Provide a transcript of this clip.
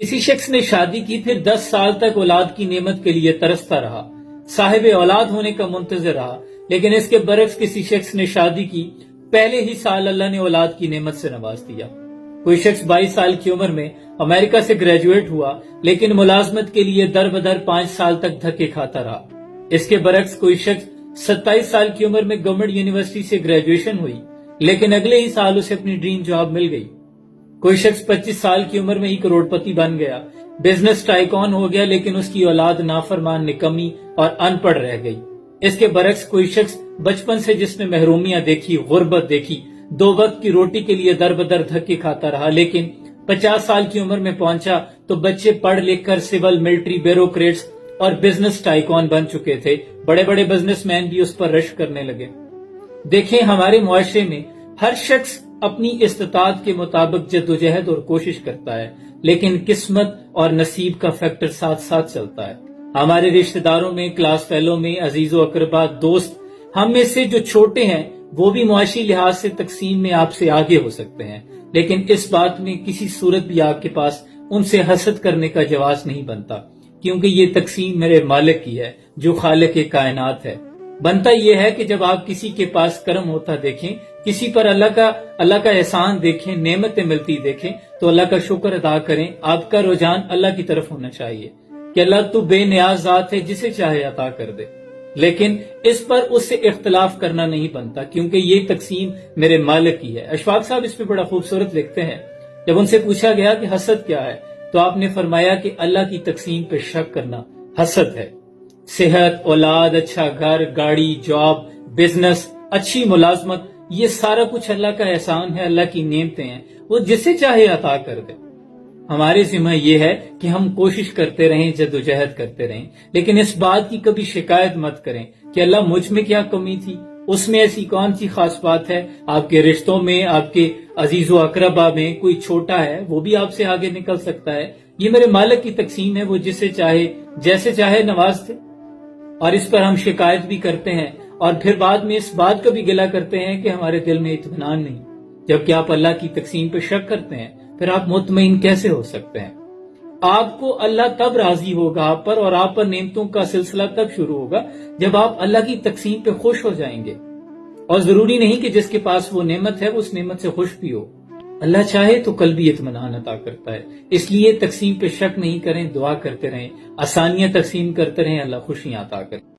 کسی شخص نے شادی کی، پھر 10 سال تک اولاد کی نعمت کے لیے ترستا رہا، صاحب اولاد ہونے کا منتظر رہا، لیکن اس کے برعکس کسی شخص نے شادی کی، پہلے ہی سال اللہ نے اولاد کی نعمت سے نواز دیا۔ کوئی شخص 22 سال کی عمر میں امریکہ سے گریجویٹ ہوا، لیکن ملازمت کے لیے در بدر 5 سال تک دھکے کھاتا رہا۔ اس کے برعکس کوئی شخص 27 سال کی عمر میں گورنمنٹ یونیورسٹی سے گریجویشن ہوئی، لیکن اگلے ہی سال اسے اپنی ڈریم جاب مل گئی۔ کوئی شخص 25 سال کی عمر میں ہی کروڑ پتی بن گیا، بزنس ٹائکون ہو گیا، لیکن اس کی اولاد نافرمان، نکمی اور ان پڑھ رہ گئی۔ اس کے برعکس کوئی شخص بچپن سے جس نے محرومیاں دیکھی، غربت دیکھی، 2 وقت کی روٹی کے لیے در بدر دھکے کھاتا رہا، لیکن 50 سال کی عمر میں پہنچا تو بچے پڑھ لکھ کر سول، ملٹری، بیوروکریٹس اور بزنس ٹائکون بن چکے تھے۔ بڑے بڑے بزنس مین بھی اس پر رش کرنے لگے۔ دیکھیں، ہمارے معاشرے میں ہر شخص اپنی استطاعت کے مطابق جدوجہد اور کوشش کرتا ہے، لیکن قسمت اور نصیب کا فیکٹر ساتھ ساتھ چلتا ہے۔ ہمارے رشتہ داروں میں، کلاس فیلو میں، عزیز و اقربا، دوست، ہم میں سے جو چھوٹے ہیں وہ بھی معاشی لحاظ سے تقسیم میں آپ سے آگے ہو سکتے ہیں، لیکن اس بات میں کسی صورت بھی آپ کے پاس ان سے حسد کرنے کا جواز نہیں بنتا، کیونکہ یہ تقسیم میرے مالک کی ہے جو خالق کائنات ہے۔ بنتا یہ ہے کہ جب آپ کسی کے پاس کرم ہوتا دیکھیں، کسی پر اللہ کا احسان دیکھیں، نعمتیں ملتی دیکھیں، تو اللہ کا شکر ادا کریں۔ آپ کا رجحان اللہ کی طرف ہونا چاہیے کہ اللہ تو بے نیاز ذات ہے، جسے چاہے عطا کر دے، لیکن اس پر اس سے اختلاف کرنا نہیں بنتا، کیونکہ یہ تقسیم میرے مالک کی ہے۔ اشفاق صاحب اس پہ بڑا خوبصورت لکھتے ہیں، جب ان سے پوچھا گیا کہ حسد کیا ہے تو آپ نے فرمایا کہ اللہ کی تقسیم پہ شک کرنا حسد ہے۔ صحت، اولاد، اچھا گھر، گاڑی، جاب، بزنس، اچھی ملازمت، یہ سارا کچھ اللہ کا احسان ہے، اللہ کی نعمتیں ہیں، وہ جسے چاہے عطا کر دے۔ ہمارے ذمہ یہ ہے کہ ہم کوشش کرتے رہیں، جدوجہد کرتے رہیں، لیکن اس بات کی کبھی شکایت مت کریں کہ اللہ مجھ میں کیا کمی تھی، اس میں ایسی کون سی خاص بات ہے۔ آپ کے رشتوں میں، آپ کے عزیز و اقربا میں کوئی چھوٹا ہے، وہ بھی آپ سے آگے نکل سکتا ہے۔ یہ میرے مالک کی تقسیم ہے، وہ جسے چاہے جیسے چاہے نواز دے۔ اور اس پر ہم شکایت بھی کرتے ہیں، اور پھر بعد میں اس بات کا بھی گلہ کرتے ہیں کہ ہمارے دل میں اطمینان نہیں، جبکہ آپ اللہ کی تقسیم پہ شک کرتے ہیں، پھر آپ مطمئن کیسے ہو سکتے ہیں؟ آپ کو اللہ تب راضی ہوگا آپ پر، اور آپ پر نعمتوں کا سلسلہ تب شروع ہوگا جب آپ اللہ کی تقسیم پہ خوش ہو جائیں گے۔ اور ضروری نہیں کہ جس کے پاس وہ نعمت ہے وہ اس نعمت سے خوش بھی ہو۔ اللہ چاہے تو قلبی اطمینان عطا کرتا ہے، اس لیے تقسیم پہ شک نہیں کریں، دعا کرتے رہیں، آسانیاں تقسیم کرتے رہیں، اللہ خوشیاں عطا کرے۔